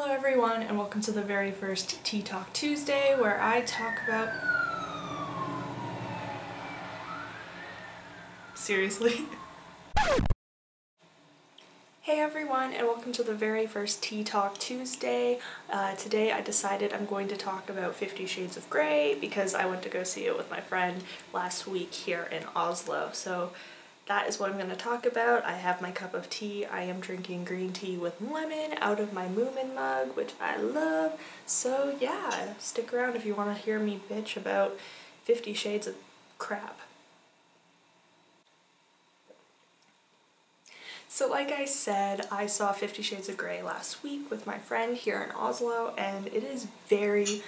Hello everyone and welcome to the very first Tea Talk Tuesday where I talk about... Seriously? Hey everyone and welcome to the very first Tea Talk Tuesday. Today I decided I'm going to talk about 50 Shades of Grey because I went to go see it with my friend last week here in Oslo. So that is what I'm going to talk about. I have my cup of tea. I am drinking green tea with lemon out of my Moomin mug, which I love. So yeah, stick around if you want to hear me bitch about 50 Shades of crap. So like I said, I saw 50 Shades of Grey last week with my friend here in Oslo, and it is very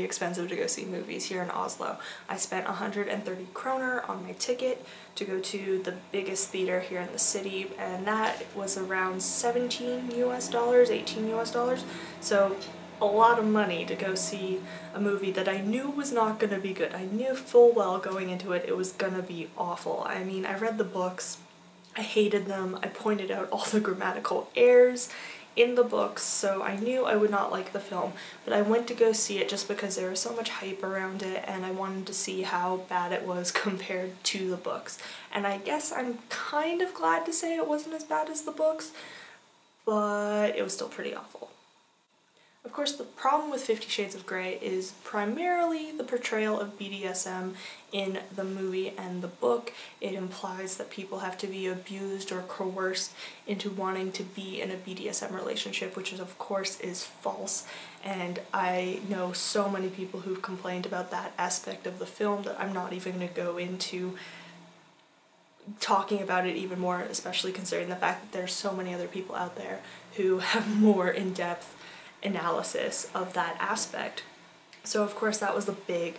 expensive to go see movies here in Oslo. I spent 130 kroner on my ticket to go to the biggest theater here in the city, and that was around 17 US dollars, 18 US dollars. So a lot of money to go see a movie that I knew was not gonna be good. I knew full well going into it was gonna be awful. I mean, I read the books, I hated them, I pointed out all the grammatical errors in the books, so I knew I would not like the film, but I went to go see it just because there was so much hype around it and I wanted to see how bad it was compared to the books. And I guess I'm kind of glad to say it wasn't as bad as the books, but it was still pretty awful. Of course, the problem with 50 Shades of Grey is primarily the portrayal of BDSM in the movie and the book. It implies that people have to be abused or coerced into wanting to be in a BDSM relationship, which is, of course, is false. And I know so many people who've complained about that aspect of the film that I'm not even going to go into talking about it even more, especially considering the fact that there's so many other people out there who have more in-depth analysis of that aspect. So of course that was a big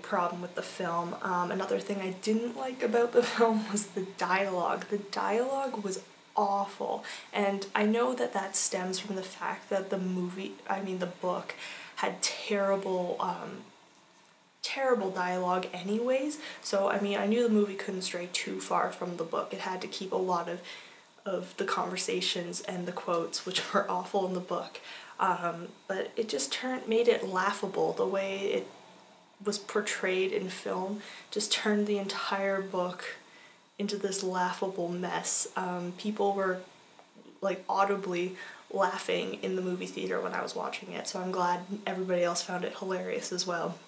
problem with the film. Another thing I didn't like about the film was the dialogue. The dialogue was awful, and I know that that stems from the fact that the book had terrible dialogue anyways, so I mean I knew the movie couldn't stray too far from the book. It had to keep a lot of the conversations and the quotes, which were awful in the book, but it just made it laughable. The way it was portrayed in film just turned the entire book into this laughable mess. People were like audibly laughing in the movie theater when I was watching it, so I'm glad everybody else found it hilarious as well.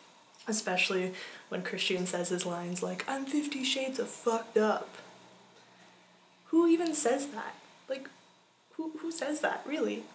Especially when Christian says his lines like, "I'm 50 shades of fucked up." Who even says that? Like, who says that, really?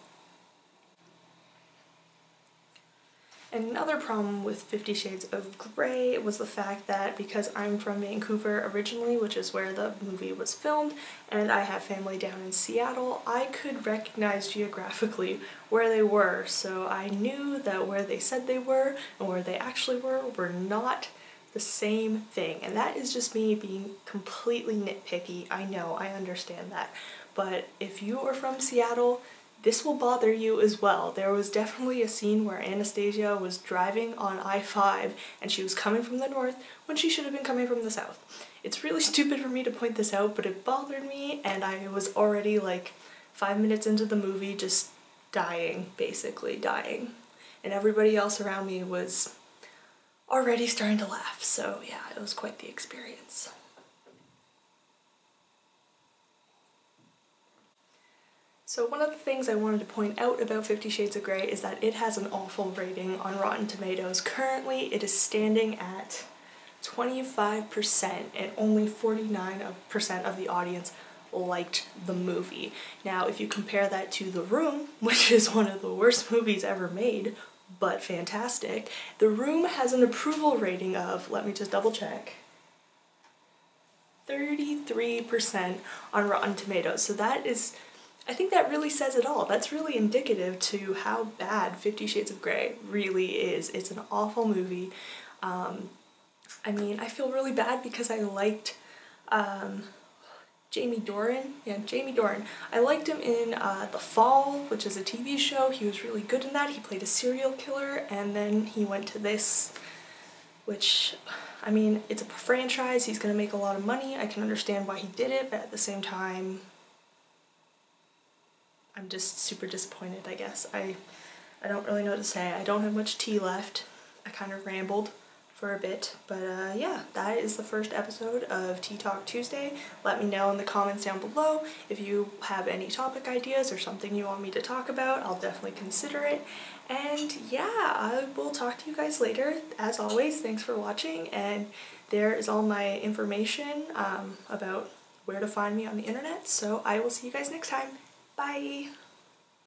And another problem with 50 Shades of Grey was the fact that because I'm from Vancouver originally, which is where the movie was filmed, and I have family down in Seattle, I could recognize geographically where they were, so I knew that where they said they were and where they actually were not the same thing. And that is just me being completely nitpicky. I know, I understand that. But if you are from Seattle, this will bother you as well. There was definitely a scene where Anastasia was driving on I-5 and she was coming from the north when she should have been coming from the south. It's really stupid for me to point this out, but it bothered me, and I was already like 5 minutes into the movie just dying, basically dying. And everybody else around me was already starting to laugh, so yeah, it was quite the experience. So one of the things I wanted to point out about 50 Shades of Grey is that it has an awful rating on Rotten Tomatoes. Currently, it is standing at 25%, and only 49% of the audience liked the movie. Now, if you compare that to The Room, which is one of the worst movies ever made, but fantastic, The Room has an approval rating of, let me just double check, 33% on Rotten Tomatoes. So that is, I think that really says it all. That's really indicative to how bad 50 Shades of Grey really is. It's an awful movie. I mean, I feel really bad because I liked Jamie Dornan. Yeah, Jamie Dornan. I liked him in The Fall, which is a TV show. He was really good in that. He played a serial killer, and then he went to this, which, I mean, it's a franchise. He's gonna make a lot of money. I can understand why he did it, but at the same time, I'm just super disappointed, I guess. I don't really know what to say. I don't have much tea left. I kind of rambled for a bit, but yeah, that is the first episode of Tea Talk Tuesday. Let me know in the comments down below if you have any topic ideas or something you want me to talk about. I'll definitely consider it. And yeah, I will talk to you guys later. As always, thanks for watching, and there is all my information about where to find me on the internet, so I will see you guys next time. Bye!